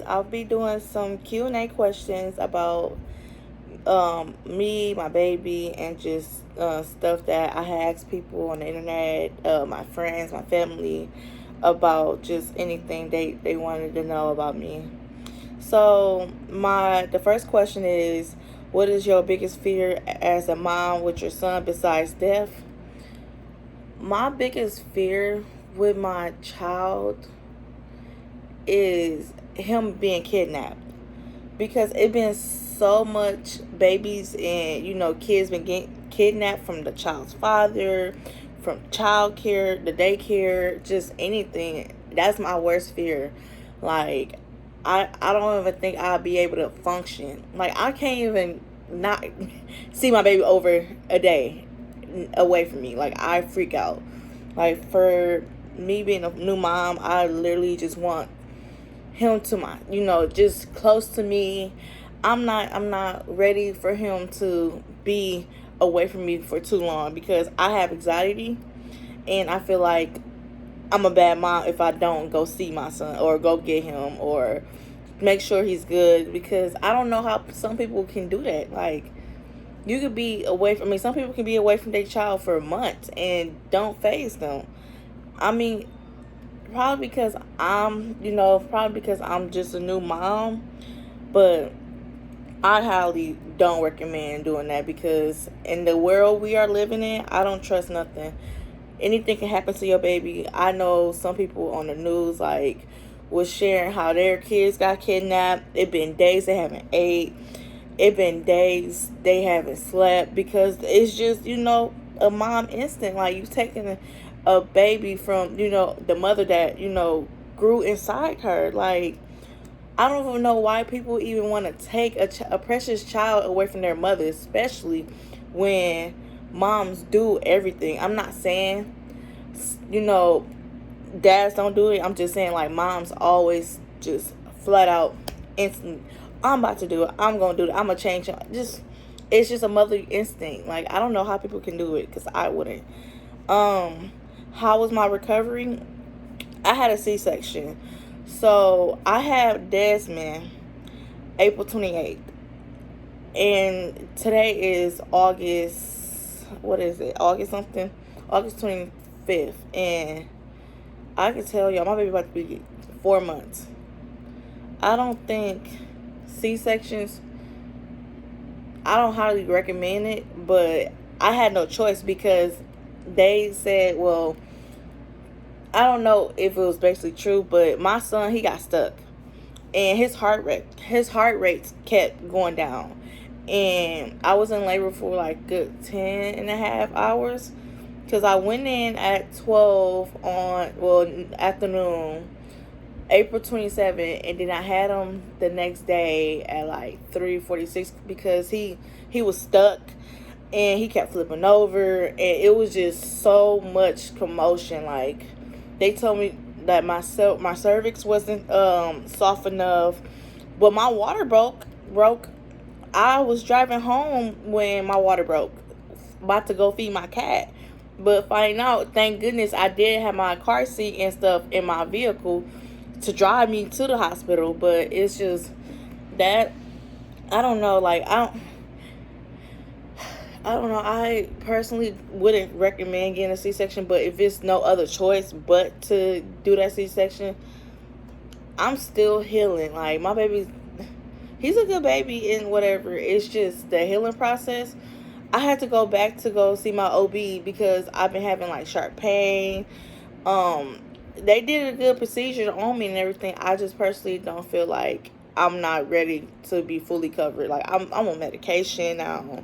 I'll be doing some Q&A questions about me, my baby, and just stuff that I had asked people on the internet, my friends, my family, about just anything they wanted to know about me. So the first question is, what is your biggest fear as a mom with your son besides death? My biggest fear with my child is him being kidnapped, because it been so much babies and kids been getting kidnapped from the child's father, from child care, the daycare, just anything. That's my worst fear. Like, I don't even think I'll be able to function. Like, I can't even not see my baby over a day away from me. Like, I freak out. Like, for me being a new mom, I literally just want him to my, just close to me. I'm not ready for him to be away from me for too long, because I have anxiety, and I feel like I'm a bad mom if I don't go see my son or go get him or make sure he's good, because I don't know how some people can do that. Like, you could be away from, some people can be away from their child for months and don't phase them. I mean, probably because I'm just a new mom, but I highly don't recommend doing that, because in the world we are living in, I don't trust nothing. Anything can happen to your baby. I know some people on the news, like, was sharing how their kids got kidnapped. It been days they haven't ate. It been days they haven't slept, because it's just, a mom instinct. Like, you taking a baby from, the mother that, grew inside her. Like, I don't even know why people even want to take a precious child away from their mother, especially when moms do everything. I'm not saying, you know, dads don't do it. I'm just saying, like, moms always just flat out instant. I'm about to do it. I'm gonna do it. I'm gonna change it. It's just a motherly instinct. Like, I don't know how people can do it, because I wouldn't. How was my recovery? I had a C-section. So I had Desmond April 28th. And today is August, what is it? August something? August 25th. And I can tell y'all, my baby about to be 4 months. I don't think C-sections, I don't highly recommend it, but I had no choice, because they said, well, I don't know if it was basically true, but my son, he got stuck, and his heart rates kept going down, and I was in labor for like good 10 and a half hours, because I went in at 12 afternoon, April 27th, and then I had him the next day at like 3:46, because he was stuck, and he kept flipping over, and it was just so much commotion. Like, they told me that my cervix wasn't soft enough, but my water broke. I was driving home when my water broke, about to go feed my cat, but finding out, thank goodness, I did have my car seat and stuff in my vehicle to drive me to the hospital. But it's just that, I don't know. Like, I don't know. I personally wouldn't recommend getting a C-section, but if it's no other choice but to do that C-section, I'm still healing. Like, my baby, he's a good baby and whatever. It's just the healing process. I had to go back to go see my OB, because I've been having like sharp pain. They did a good procedure on me and everything. I just personally don't feel like I'm not ready to be fully covered. Like, I'm on medication now.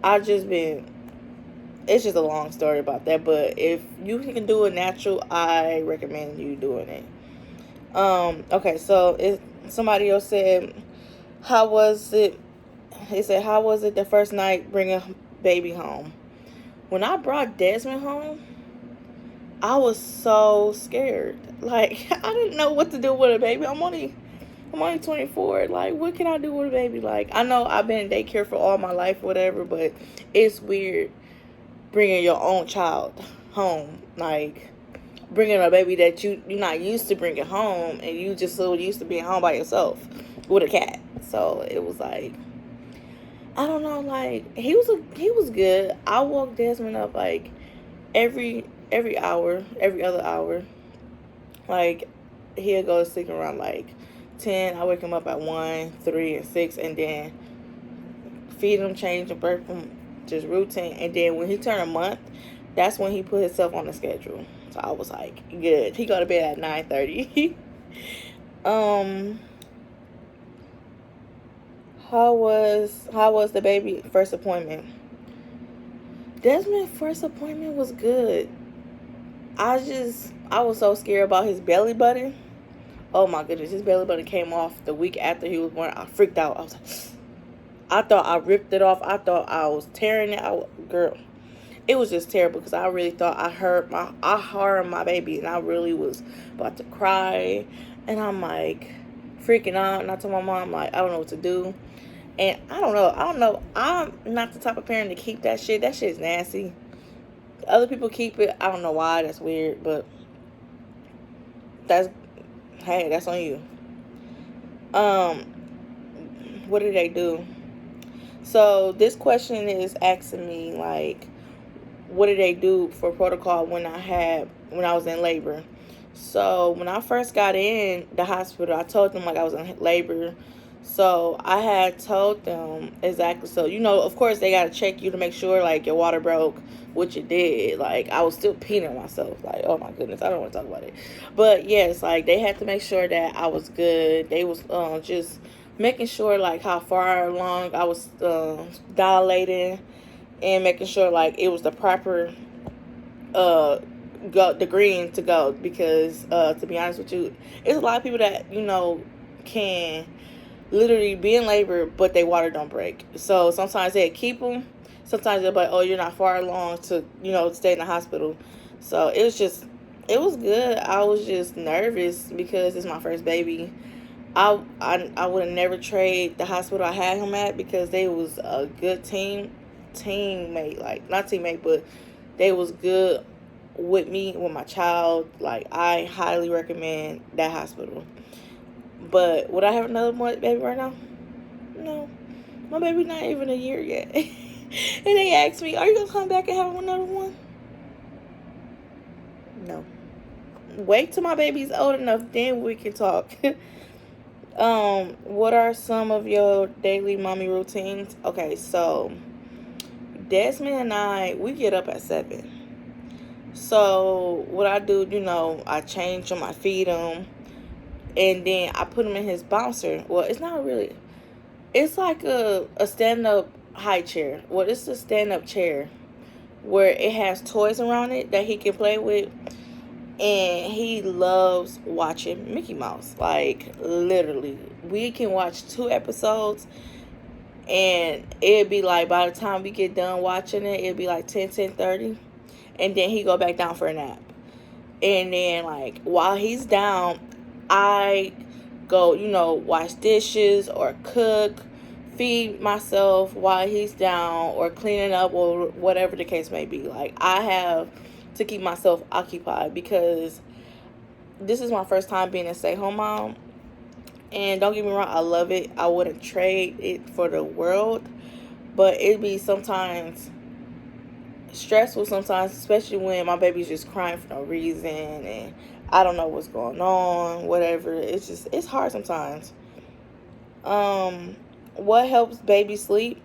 It's just a long story about that, but if you can do it natural, I recommend you doing it. Okay, so somebody else said, how was it? He said, how was it the first night bringing baby home? When I brought Desmond home, I was so scared. Like, I didn't know what to do with a baby. I'm only 24. Like, what can I do with a baby? Like, I know I've been in daycare for all my life, whatever, but it's weird bringing your own child home. Like, bringing a baby that you're not used to bringing home, and you just so used to being home by yourself with a cat. So it was like, I don't know, like he was good. I woke Desmond up like every hour, every other hour. Like he'll go to sleep around like 10. I wake him up at 1, 3, and 6, and then feed him, change him, birth him, just routine. And then when he turned a month, that's when he put himself on the schedule. So I was like, good. He go to bed at 9:30. How was the baby first appointment? Desmond's first appointment was good. I was so scared about his belly button. Oh my goodness, his belly button came off the week after he was born. I freaked out. I was like, I thought I ripped it off. I thought I was tearing it out. Girl, it was just terrible because I really thought I harmed my baby, and I really was about to cry. And I'm like freaking out, and I told my mom, like, I don't know what to do. And I don't know. I'm not the type of parent to keep that shit. That shit is nasty. Other people keep it. I don't know why. That's weird, but that's on you. What did they do? So this question is asking me, like, what did they do for protocol when I was in labor? So when I first got in the hospital, I told them like I was in labor. So I had told them exactly. So, of course they got to check you to make sure like your water broke, which it did. Like I was still peeing myself. Like, oh my goodness, I don't want to talk about it. But yes, like they had to make sure that I was good. They was just making sure like how far along I was dilating, and making sure like it was the proper the green to go, because to be honest with you, it's a lot of people that can literally be in labor but they water don't break. So sometimes they keep them, sometimes they're like, oh, you're not far along to stay in the hospital. So it was good. I was just nervous because it's my first baby. I would have never trade the hospital I had him at, because they was a good teammate, like not teammate, but they was good with me, with my child. Like I highly recommend that hospital. But would I have another baby right now? No. My baby's not even a year yet. And they asked me, are you going to come back and have another one? No. Wait till my baby's old enough, then we can talk. What are some of your daily mommy routines? Okay, so Desmond and I, we get up at 7. So what I do, I change him, I feed him, and then I put him in his bouncer. Well, it's not really. It's like a stand-up high chair. Well, it's a stand-up chair where it has toys around it that he can play with. And he loves watching Mickey Mouse. Like, literally. We can watch 2 episodes, and it'd be like, by the time we get done watching it, it'd be like 10:30. And then he go back down for a nap. And then, like, while he's down, I go, wash dishes or cook, feed myself while he's down, or cleaning up, or whatever the case may be. Like, I have to keep myself occupied, because this is my first time being a stay-home mom. And don't get me wrong, I love it. I wouldn't trade it for the world. But it'd be sometimes stressful sometimes, especially when my baby's just crying for no reason and I don't know what's going on, whatever. It's hard sometimes. What helps baby sleep?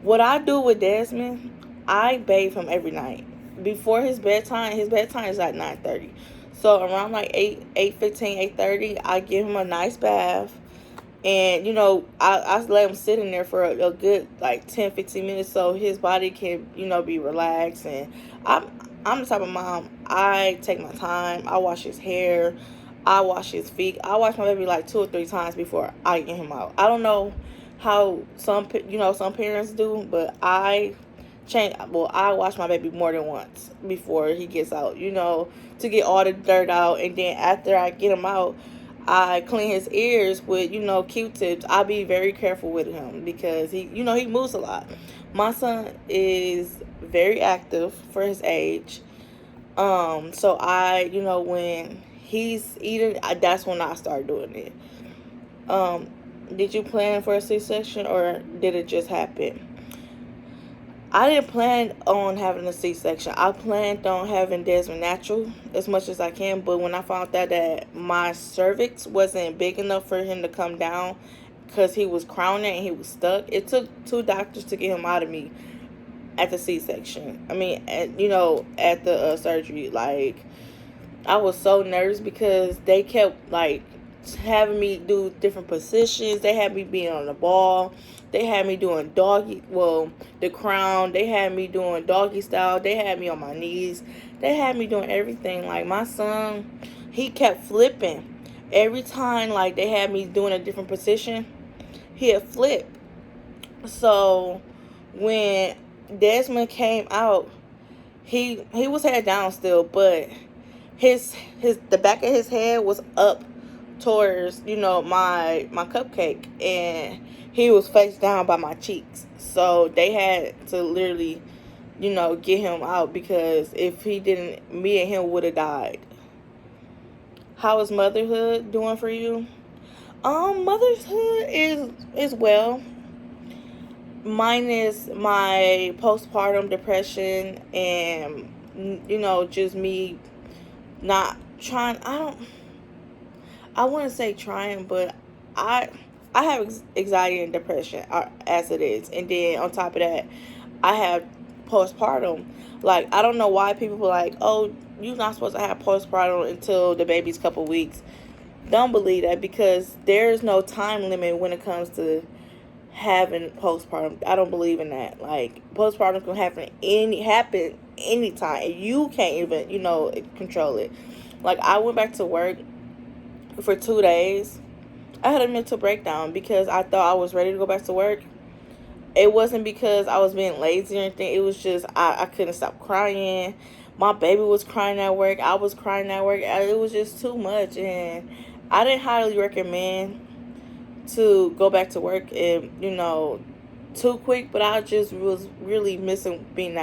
What I do with Desmond, I bathe him every night. Before his bedtime is at 9:30. So around like 8:15, 8:30, I give him a nice bath. And, I let him sit in there for a good, like, 10, 15 minutes so his body can, be relaxed. And I'm the type of mom, I take my time. I wash his hair. I wash his feet. I wash my baby, like, 2 or 3 times before I get him out. I don't know how some parents do, but I wash my baby more than once before he gets out, to get all the dirt out. And then after I get him out, I clean his ears with, Q-tips. I be very careful with him because he moves a lot. My son is very active for his age. So when he's eating, that's when I start doing it. Um, did you plan for a C-section or did it just happen? I didn't plan on having a C-section. I planned on having Desmond natural as much as I can, but when I found out that my cervix wasn't big enough for him to come down because he was crowning and he was stuck, it took 2 doctors to get him out of me at the C-section. At the surgery. Like, I was so nervous because they kept having me do different positions. They had me being on the ball. They had me doing the crown. They had me doing doggy style. They had me on my knees. They had me doing everything. Like, my son, he kept flipping. Every time, they had me doing a different position, he'd flip. So, when Desmond came out, he was head down still, but the back of his head was up towards my cupcake, and he was face down by my cheeks. So they had to literally get him out, because if he didn't, me and him would have died. How is motherhood doing for you? Motherhood is well, minus my postpartum depression and just me not trying. I want to say trying, but I have anxiety and depression as it is, and then on top of that, I have postpartum. Like, I don't know why people are like, oh, you're not supposed to have postpartum until the baby's couple weeks. Don't believe that, because there's no time limit when it comes to having postpartum. I don't believe in that. Like, postpartum can happen anytime, and you can't even control it. Like, I went back to work for 2 days. I had a mental breakdown because I thought I was ready to go back to work. It wasn't because I was being lazy or anything. It was just I couldn't stop crying. My baby was crying at work. I was crying at work. It was just too much, and I didn't highly recommend to go back to work and too quick. But I just was really missing being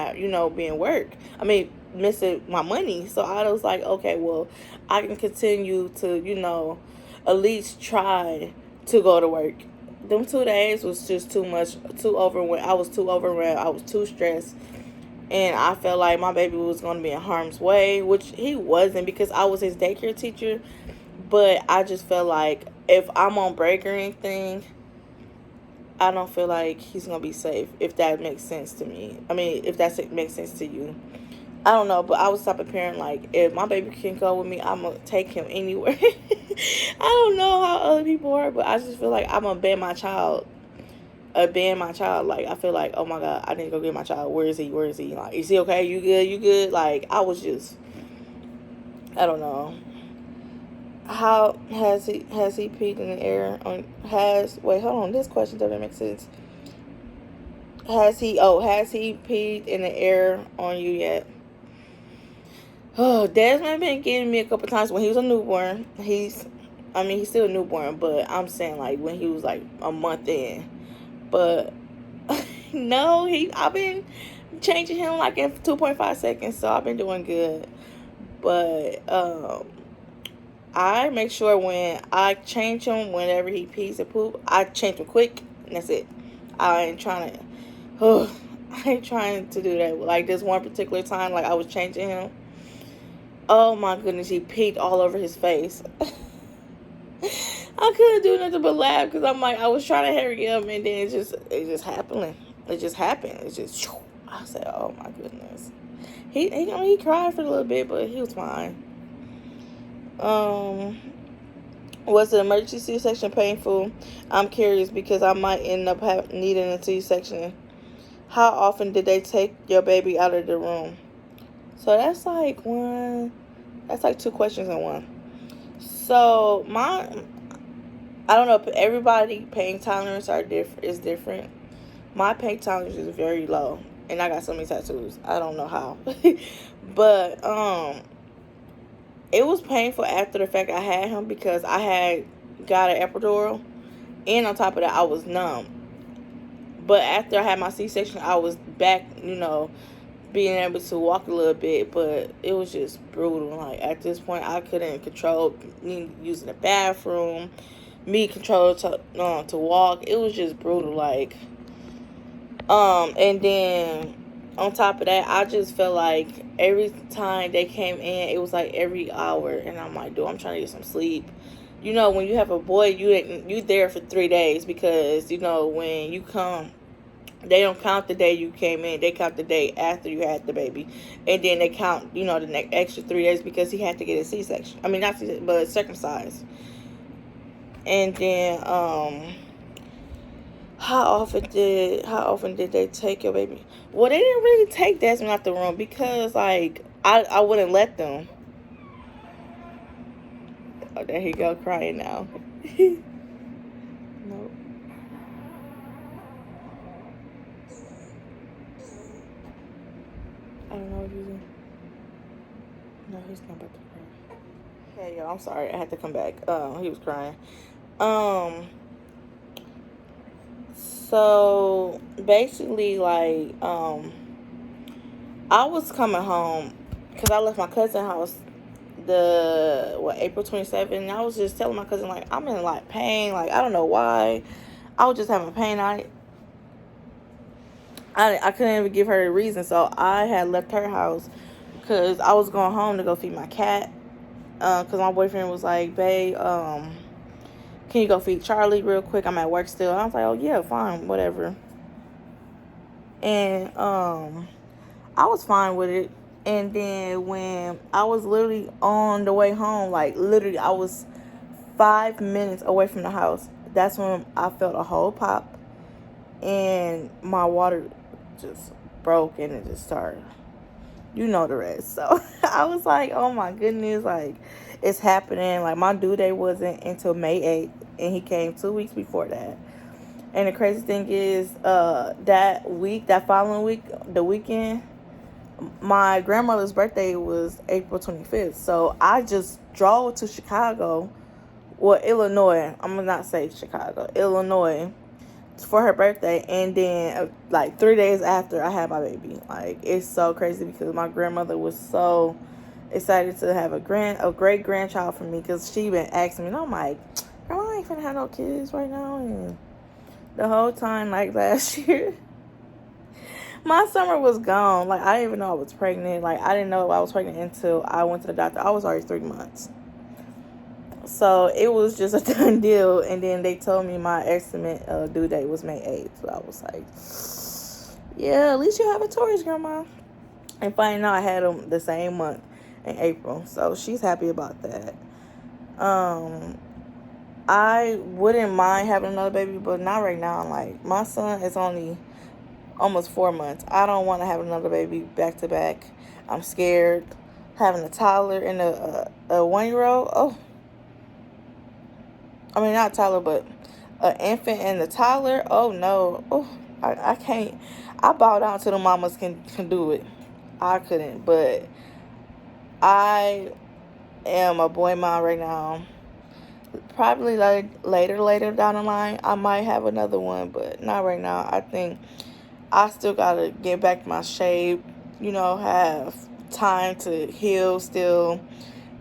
work. I mean, missing my money. So I was like, okay, well, I can continue to at least try to go to work. Them 2 days was just too much, too overwhelmed. I was too overwhelmed. I was too stressed. And I felt like my baby was going to be in harm's way, which he wasn't, because I was his daycare teacher. But I just felt like if I'm on break or anything, I don't feel like he's going to be safe, if that makes sense to me. I mean, if that makes sense to you. I don't know, but I was the type of parent, like, if my baby can go with me, I'm going to take him anywhere. I don't know how other people are, but I just feel like I'm going to abandon my child. Like, I feel like, oh my God, I need to go get my child. Where is he? Like, is he okay? You good? Like, I was just, I don't know. How has he peed in the air wait, hold on, this question doesn't make sense. Has he peed in the air on you yet? Oh, Desmond been getting me a couple times when he was a newborn. He's still a newborn, but I'm saying, like, when he was like a month in. But no, I've been changing him like in 2.5 seconds, so I've been doing good. But I make sure when I change him, whenever he pees or poop, I change him quick, and that's it. I ain't trying to do that. Like, this one particular time, like, I was changing him. Oh my goodness, he peed all over his face. I couldn't do nothing but laugh, because I'm like, I was trying to hurry up, and then it just happened. It just happened. I said, oh my goodness. He cried for a little bit, but he was fine. Was the emergency C-section painful? I'm curious, because I might end up needing a C-section. How often did they take your baby out of the room? So that's like 2 questions in one. So I don't know if everybody pain tolerance is different. My pain tolerance is very low, and I got so many tattoos. I don't know how. But it was painful after the fact I had him, because I had got an epidural, and on top of that, I was numb. But after I had my C-section, I was back, being able to walk a little bit, but it was just brutal. Like at this point, I couldn't control me using the bathroom, me control to walk. It was just brutal. Like, and then on top of that, I just felt like every time they came in, it was like every hour, and I'm like, dude, I'm trying to get some sleep. You know, when you have a boy, you there for 3 days, because you know when you come, they don't count the day you came in. They count the day after you had the baby, and then they count, you know, the next extra 3 days because he had to get a C-section. I mean, not C-section, but circumcised. And then, how often did they take your baby? Well, they didn't really take Desmond out the room because, like, I wouldn't let them. Oh, there he go crying now. Nope. I don't know if he's in. No, he's not about to cry. Hey, yo, I'm sorry. I had to come back. He was crying. So basically, like, I was coming home because I left my cousin's house April 27th. And I was just telling my cousin, like, I'm in like pain. Like, I don't know why. I was just having pain. I couldn't even give her a reason, so I had left her house because I was going home to go feed my cat. Because my boyfriend was like, babe, can you go feed Charlie real quick? I'm at work still. I was like, oh yeah, fine, whatever. And I was fine with it. And then when I was literally on the way home, like literally I was 5 minutes away from the house, that's when I felt a whole pop, and my water just broke, and it just started, you know the rest. So I was like, oh my goodness, like, it's happening. Like, my due date wasn't until May 8th, and he came 2 weeks before that. And the crazy thing is, that following week, the weekend, my grandmother's birthday was April 25th. So I just drove to Chicago, Illinois. I'm going to not say Chicago, Illinois, for her birthday. And then, like, 3 days after, I had my baby. Like, it's so crazy because my grandmother was so excited to have a great grandchild for me, because she been asking me, and I'm like, Grandma, I ain't finna have no kids right now. And the whole time, like, last year, my summer was gone. Like, I didn't even know I was pregnant. Like, I didn't know I was pregnant until I went to the doctor. I was already 3 months. So it was just a done deal. And then they told me my estimate due date was May 8th. So I was like, yeah, at least you have a Taurus, Grandma. And finding out I had them the same month in April. So she's happy about that. I wouldn't mind having another baby, but not right now. Like, my son is only almost 4 months. I don't want to have another baby back to back. I'm scared. Having a toddler and a 1-year-old. Oh, I mean, not a toddler, but an infant and a toddler. Oh no. Oh, I can't. I bow down to the mamas can do it. I couldn't, but I am a boy mom right now. Probably like later down the line, I might have another one, but not right now. I think I still gotta get back to my shape, have time to heal still,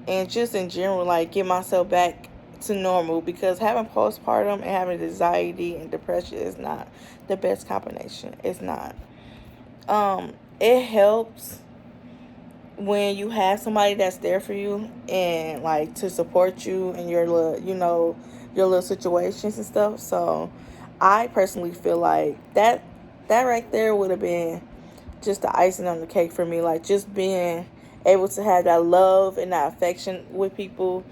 and just in general, like, get myself back to normal, because having postpartum and having anxiety and depression is not the best combination. It's not. It helps when you have somebody that's there for you and, like, to support you in your little situations and stuff. So I personally feel like that right there would have been just the icing on the cake for me. Like, just being able to have that love and that affection with people.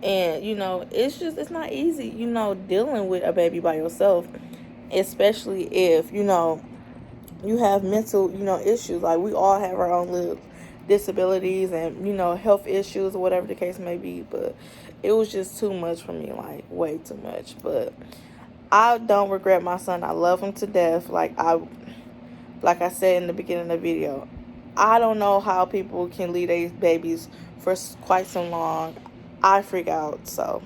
And, it's not easy, dealing with a baby by yourself, especially if, you have mental, issues. Like, we all have our own little disabilities and, health issues or whatever the case may be. But it was just too much for me, like, way too much. But I don't regret my son. I love him to death. Like I said in the beginning of the video, I don't know how people can leave their babies for quite so long. I freak out. So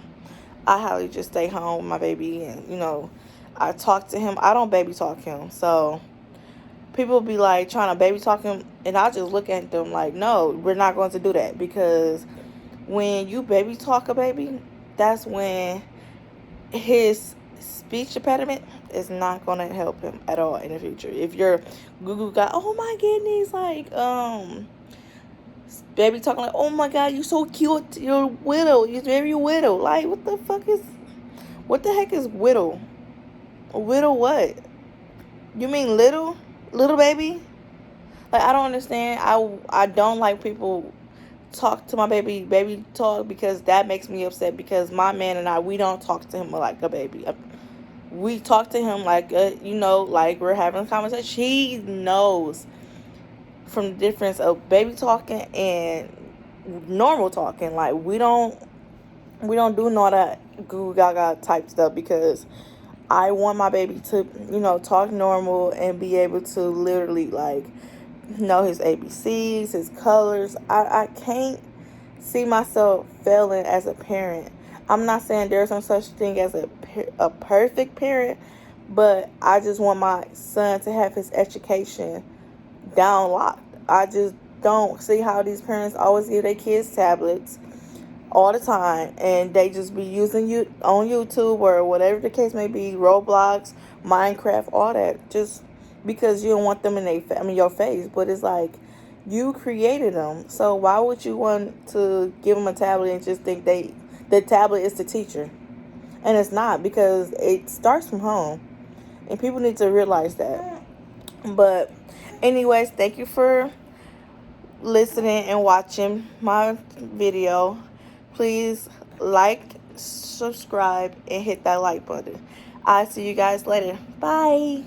I highly just stay home with my baby, and, I talk to him. I don't baby talk him. So people be like trying to baby talk him, and I just look at them like, no, we're not going to do that, because when you baby talk a baby, that's when his speech impediment is not going to help him at all in the future. If you're Google got, oh my goodness, like baby talking like, oh my god, you so cute, you're widow, you're very widow. Like, what the heck is widow? Widow what? You mean little baby? Like, I don't understand. I don't like people talk to my baby talk, because that makes me upset, because my man and I, we don't talk to him like a baby. We talk to him like like we're having a conversation. He knows from the difference of baby talking and normal talking. Like, we don't do none of that goo gaga type stuff, because I want my baby to, talk normal and be able to literally, like, know his ABCs, his colors. I can't see myself failing as a parent. I'm not saying there's no such thing as a perfect parent, but I just want my son to have his education down locked. I just don't see how these parents always give their kids tablets all the time, and they just be using you on YouTube or whatever the case may be, Roblox, Minecraft, all that, just because you don't want them in your face. But it's like, you created them, so why would you want to give them a tablet and just think the tablet is the teacher? And it's not, because it starts from home, and people need to realize that. But anyways, thank you for listening and watching my video. Please like, subscribe, and hit that like button. I'll see you guys later. Bye.